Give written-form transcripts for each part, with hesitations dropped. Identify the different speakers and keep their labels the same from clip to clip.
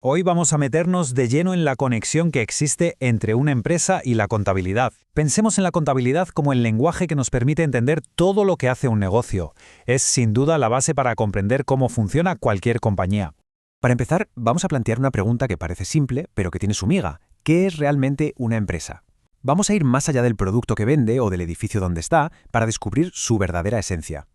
Speaker 1: Hoy vamos a meternos de lleno en la conexión que existe entre una empresa y la contabilidad. Pensemos en la contabilidad como el lenguaje que nos permite entender todo lo que hace un negocio. Es sin duda la base para comprender cómo funciona cualquier compañía.
Speaker 2: Para empezar, vamos a plantear una pregunta que parece simple, pero que tiene su miga. ¿Qué es realmente una empresa? Vamos a ir más allá del producto que vende o del edificio donde está para descubrir su verdadera esencia.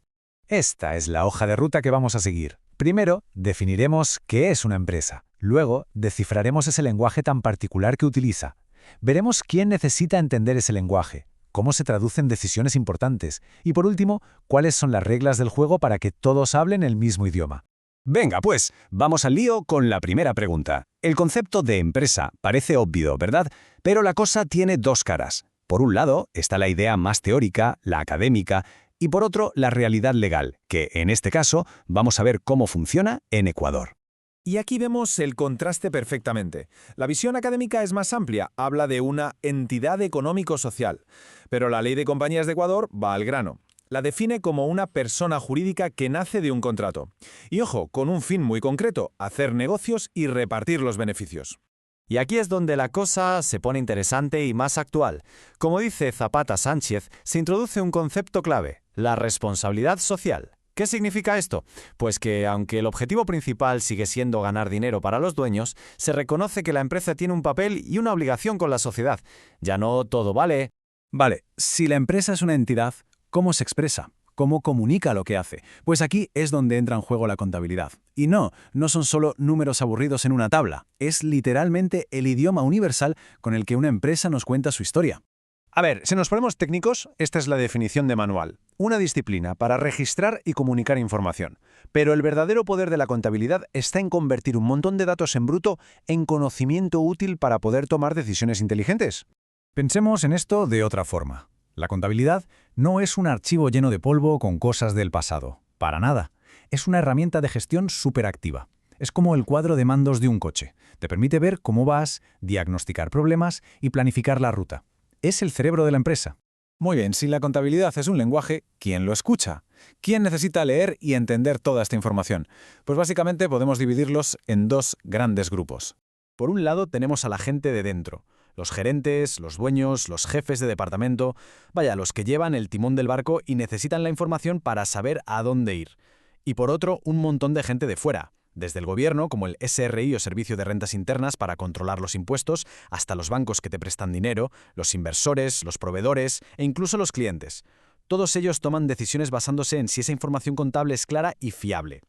Speaker 1: Esta es la hoja de ruta que vamos a seguir. Primero, definiremos qué es una empresa. Luego, descifraremos ese lenguaje tan particular que utiliza. Veremos quién necesita entender ese lenguaje, cómo se traducen decisiones importantes y, por último, cuáles son las reglas del juego para que todos hablen el mismo idioma.
Speaker 3: Venga, pues, vamos al lío con la primera pregunta. El concepto de empresa parece obvio, ¿verdad? Pero la cosa tiene dos caras. Por un lado, está la idea más teórica, la académica, y por otro, la realidad legal, que, en este caso, vamos a ver cómo funciona en Ecuador.
Speaker 4: Y aquí vemos el contraste perfectamente. La visión académica es más amplia, habla de una entidad económico-social, pero la Ley de Compañías de Ecuador va al grano. La define como una persona jurídica que nace de un contrato. Y ojo, con un fin muy concreto, hacer negocios y repartir los beneficios.
Speaker 5: Y aquí es donde la cosa se pone interesante y más actual. Como dice Zapata Sánchez, se introduce un concepto clave, la responsabilidad social. ¿Qué significa esto? Pues que, aunque el objetivo principal sigue siendo ganar dinero para los dueños, se reconoce que la empresa tiene un papel y una obligación con la sociedad. Ya no todo vale.
Speaker 2: Vale, si la empresa es una entidad, ¿cómo se expresa? ¿Cómo comunica lo que hace? Pues aquí es donde entra en juego la contabilidad. Y no son solo números aburridos en una tabla. Es literalmente el idioma universal con el que una empresa nos cuenta su historia.
Speaker 6: A ver, si nos ponemos técnicos, esta es la definición de manual. Una disciplina para registrar y comunicar información. Pero el verdadero poder de la contabilidad está en convertir un montón de datos en bruto en conocimiento útil para poder tomar decisiones inteligentes.
Speaker 1: Pensemos en esto de otra forma. La contabilidad no es un archivo lleno de polvo con cosas del pasado. Para nada. Es una herramienta de gestión superactiva. Es como el cuadro de mandos de un coche. Te permite ver cómo vas, diagnosticar problemas y planificar la ruta. Es el cerebro de la empresa.
Speaker 4: Muy bien, si la contabilidad es un lenguaje, ¿quién lo escucha? ¿Quién necesita leer y entender toda esta información? Pues básicamente podemos dividirlos en dos grandes grupos. Por un lado tenemos a la gente de dentro, los gerentes, los dueños, los jefes de departamento, vaya, los que llevan el timón del barco y necesitan la información para saber a dónde ir. Y por otro, un montón de gente de fuera, desde el gobierno, como el SRI o Servicio de Rentas Internas para controlar los impuestos, hasta los bancos que te prestan dinero, los inversores, los proveedores e incluso los clientes. Todos ellos toman decisiones basándose en si esa información contable es clara y fiable.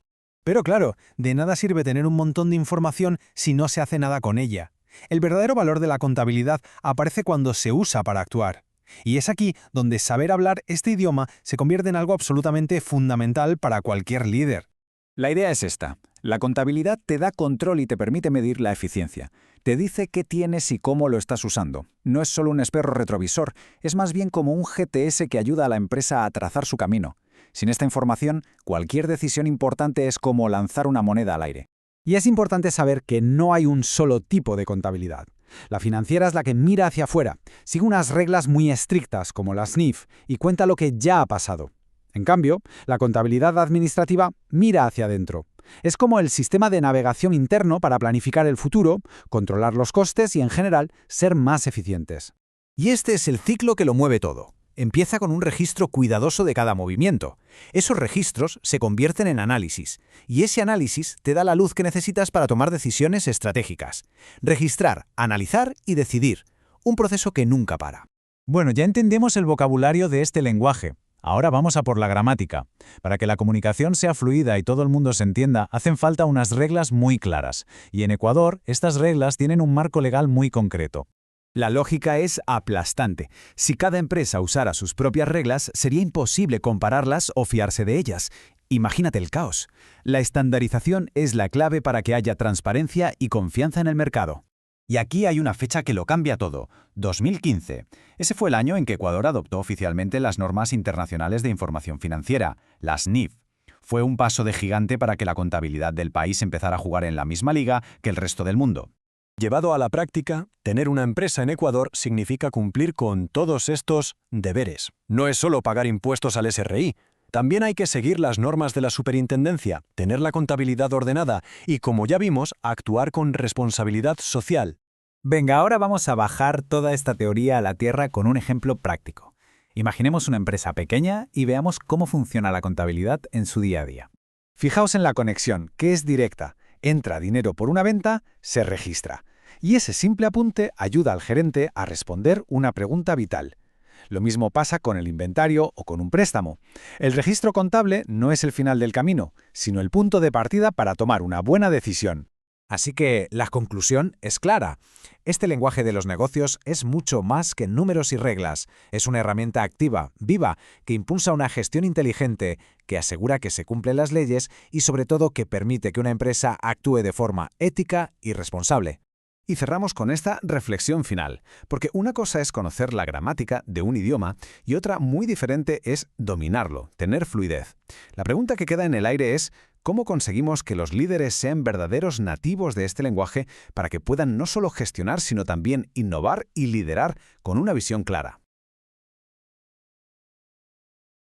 Speaker 7: Pero claro, de nada sirve tener un montón de información si no se hace nada con ella. El verdadero valor de la contabilidad aparece cuando se usa para actuar. Y es aquí donde saber hablar este idioma se convierte en algo absolutamente fundamental para cualquier líder.
Speaker 3: La idea es esta. La contabilidad te da control y te permite medir la eficiencia. Te dice qué tienes y cómo lo estás usando. No es solo un espejo retrovisor, es más bien como un GPS que ayuda a la empresa a trazar su camino. Sin esta información, cualquier decisión importante es como lanzar una moneda al aire.
Speaker 7: Y es importante saber que no hay un solo tipo de contabilidad. La financiera es la que mira hacia afuera, sigue unas reglas muy estrictas como la SNIF y cuenta lo que ya ha pasado. En cambio, la contabilidad administrativa mira hacia adentro. Es como el sistema de navegación interno para planificar el futuro, controlar los costes y, en general, ser más eficientes.
Speaker 2: Y este es el ciclo que lo mueve todo. Empieza con un registro cuidadoso de cada movimiento. Esos registros se convierten en análisis, y ese análisis te da la luz que necesitas para tomar decisiones estratégicas. Registrar, analizar y decidir. Un proceso que nunca para.
Speaker 1: Bueno, ya entendemos el vocabulario de este lenguaje. Ahora vamos a por la gramática. Para que la comunicación sea fluida y todo el mundo se entienda, hacen falta unas reglas muy claras. Y en Ecuador, estas reglas tienen un marco legal muy concreto.
Speaker 2: La lógica es aplastante. Si cada empresa usara sus propias reglas, sería imposible compararlas o fiarse de ellas. Imagínate el caos. La estandarización es la clave para que haya transparencia y confianza en el mercado. Y aquí hay una fecha que lo cambia todo, 2015. Ese fue el año en que Ecuador adoptó oficialmente las normas internacionales de información financiera, las NIF. Fue un paso de gigante para que la contabilidad del país empezara a jugar en la misma liga que el resto del mundo.
Speaker 6: Llevado a la práctica, tener una empresa en Ecuador significa cumplir con todos estos deberes. No es solo pagar impuestos al SRI, También hay que seguir las normas de la superintendencia, tener la contabilidad ordenada y, como ya vimos, actuar con responsabilidad social.
Speaker 2: Venga, ahora vamos a bajar toda esta teoría a la tierra con un ejemplo práctico. Imaginemos una empresa pequeña y veamos cómo funciona la contabilidad en su día a día.
Speaker 7: Fijaos en la conexión, que es directa. Entra dinero por una venta, se registra. Y ese simple apunte ayuda al gerente a responder una pregunta vital. Lo mismo pasa con el inventario o con un préstamo. El registro contable no es el final del camino, sino el punto de partida para tomar una buena decisión.
Speaker 1: Así que la conclusión es clara. Este lenguaje de los negocios es mucho más que números y reglas. Es una herramienta activa, viva, que impulsa una gestión inteligente, que asegura que se cumplen las leyes y sobre todo que permite que una empresa actúe de forma ética y responsable.
Speaker 3: Y cerramos con esta reflexión final, porque una cosa es conocer la gramática de un idioma y otra muy diferente es dominarlo, tener fluidez. La pregunta que queda en el aire es, ¿cómo conseguimos que los líderes sean verdaderos nativos de este lenguaje para que puedan no solo gestionar, sino también innovar y liderar con una visión clara?